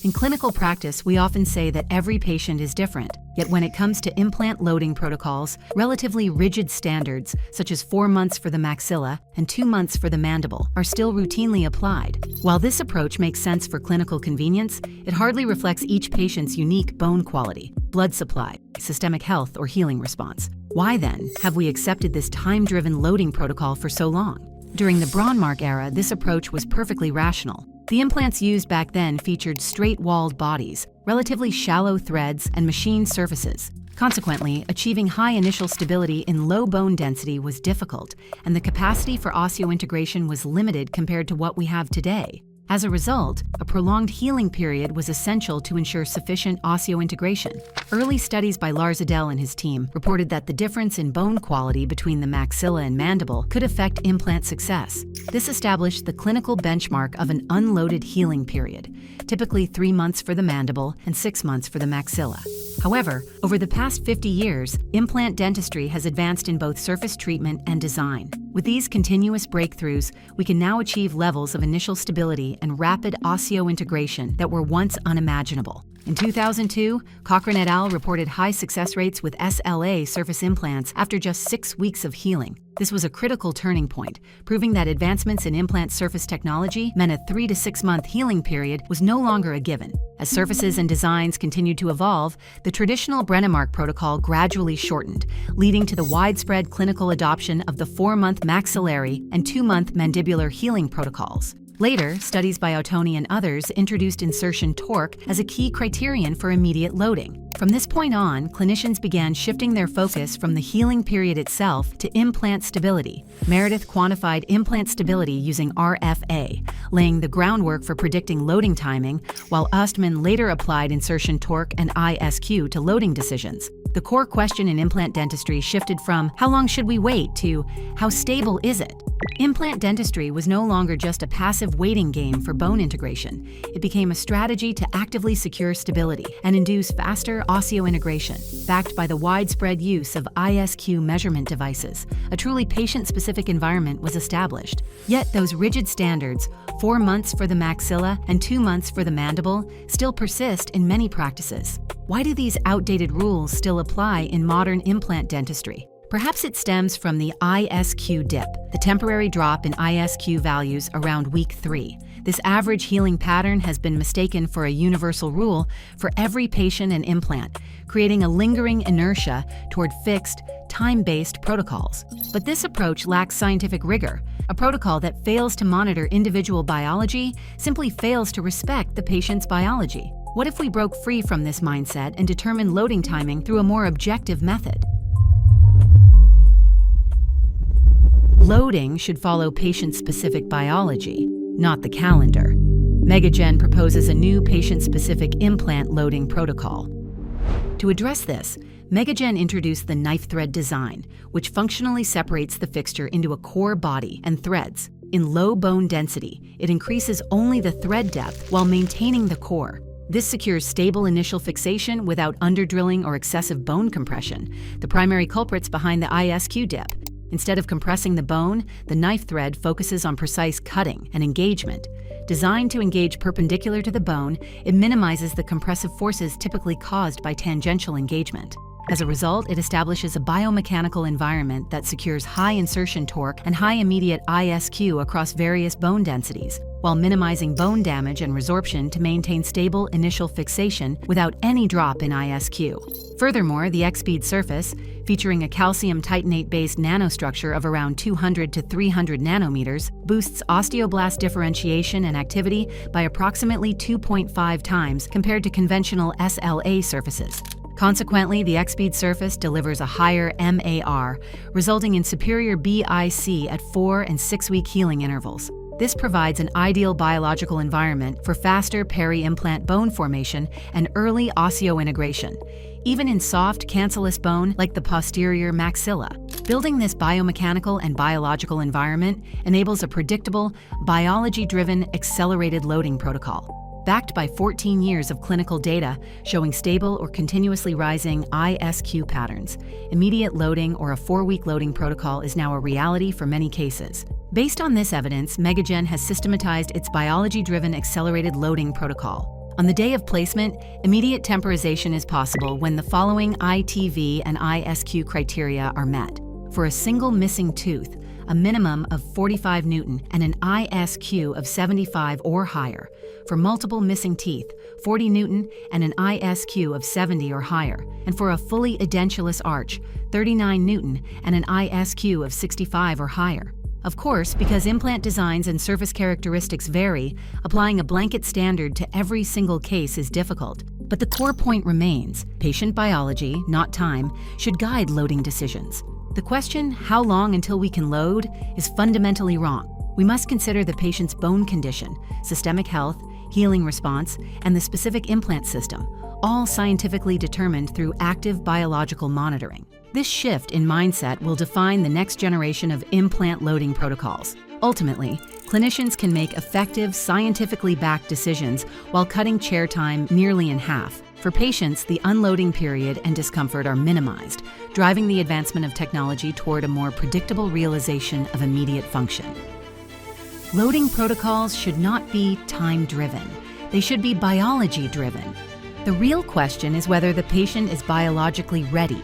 In clinical practice, we often say that every patient is different. Yet when it comes to implant loading protocols, relatively rigid standards, such as 4 months for the maxilla and 2 months for the mandible, are still routinely applied. While this approach makes sense for clinical convenience, it hardly reflects each patient's unique bone quality, blood supply, systemic health, or healing response. Why then have we accepted this time-driven loading protocol for so long? During the Braunmark era, this approach was perfectly rational. The implants used back then featured straight-walled bodies, relatively shallow threads, and machined surfaces. Consequently, achieving high initial stability in low bone density was difficult, and the capacity for osseointegration was limited compared to what we have today. As a result, a prolonged healing period was essential to ensure sufficient osseointegration. Early studies by Lars Edel and his team reported that the difference in bone quality between the maxilla and mandible could affect implant success. This established the clinical benchmark of an unloaded healing period, typically 3 months for the mandible and 6 months for the maxilla. However, over the past 50 years, implant dentistry has advanced in both surface treatment and design. With these continuous breakthroughs, we can now achieve levels of initial stability and rapid osseointegration that were once unimaginable. In 2002, Cochrane et al. Reported high success rates with SLA surface implants after just 6 weeks of healing. This was a critical turning point, proving that advancements in implant surface technology meant a 3 to 6 month healing period was no longer a given. As surfaces and designs continued to evolve, the traditional Braunmark protocol gradually shortened, leading to the widespread clinical adoption of the 4-month maxillary and 2-month mandibular healing protocols. Later, studies by Ottoni and others introduced insertion torque as a key criterion for immediate loading. From this point on, clinicians began shifting their focus from the healing period itself to implant stability. Meredith quantified implant stability using RFA, laying the groundwork for predicting loading timing, while Ostman later applied insertion torque and ISQ to loading decisions. The core question in implant dentistry shifted from how long should we wait to how stable is it? Implant dentistry was no longer just a passive waiting game for bone integration. It became a strategy to actively secure stability and induce faster osseointegration. Backed by the widespread use of ISQ measurement devices, a truly patient-specific environment was established. Yet those rigid standards, 4 months for the maxilla and 2 months for the mandible, still persist in many practices. Why do these outdated rules still apply in modern implant dentistry? Perhaps it stems from the ISQ dip, the temporary drop in ISQ values around week 3. This average healing pattern has been mistaken for a universal rule for every patient and implant, creating a lingering inertia toward fixed, time-based protocols. But this approach lacks scientific rigor. A protocol that fails to monitor individual biology simply fails to respect the patient's biology. What if we broke free from this mindset and determined loading timing through a more objective method? Loading should follow patient-specific biology, not the calendar. MegaGen proposes a new patient-specific implant loading protocol. To address this, MegaGen introduced the knife thread design, which functionally separates the fixture into a core body and threads. In low bone density, it increases only the thread depth while maintaining the core. This secures stable initial fixation without underdrilling or excessive bone compression, the primary culprits behind the ISQ dip. Instead of compressing the bone, the knife thread focuses on precise cutting and engagement. Designed to engage perpendicular to the bone, it minimizes the compressive forces typically caused by tangential engagement. As a result, it establishes a biomechanical environment that secures high insertion torque and high immediate ISQ across various bone densities, while minimizing bone damage and resorption to maintain stable initial fixation without any drop in ISQ. Furthermore, the X-Speed surface, featuring a calcium titanate-based nanostructure of around 200 to 300 nanometers, boosts osteoblast differentiation and activity by approximately 2.5 times compared to conventional SLA surfaces. Consequently, the X-Speed surface delivers a higher MAR, resulting in superior BIC at 4 and 6 week healing intervals. This provides an ideal biological environment for faster peri-implant bone formation and early osseointegration, even in soft, cancellous bone like the posterior maxilla. Building this biomechanical and biological environment enables a predictable, biology-driven, accelerated loading protocol. Backed by 14 years of clinical data showing stable or continuously rising ISQ patterns, immediate loading or a 4-week loading protocol is now a reality for many cases. Based on this evidence, MegaGen has systematized its biology-driven accelerated loading protocol. On the day of placement, immediate temporization is possible when the following ITV and ISQ criteria are met. For a single missing tooth, a minimum of 45 Newton and an ISQ of 75 or higher. For multiple missing teeth, 40 Newton and an ISQ of 70 or higher. And for a fully edentulous arch, 39 Newton and an ISQ of 65 or higher. Of course, because implant designs and surface characteristics vary, applying a blanket standard to every single case is difficult. But the core point remains: patient biology, not time, should guide loading decisions. The question, how long until we can load, is fundamentally wrong. We must consider the patient's bone condition, systemic health, healing response, and the specific implant system, all scientifically determined through active biological monitoring. This shift in mindset will define the next generation of implant loading protocols. Ultimately, clinicians can make effective, scientifically backed decisions while cutting chair time nearly in half. For patients, the unloading period and discomfort are minimized, driving the advancement of technology toward a more predictable realization of immediate function. Loading protocols should not be time-driven. They should be biology-driven. The real question is whether the patient is biologically ready.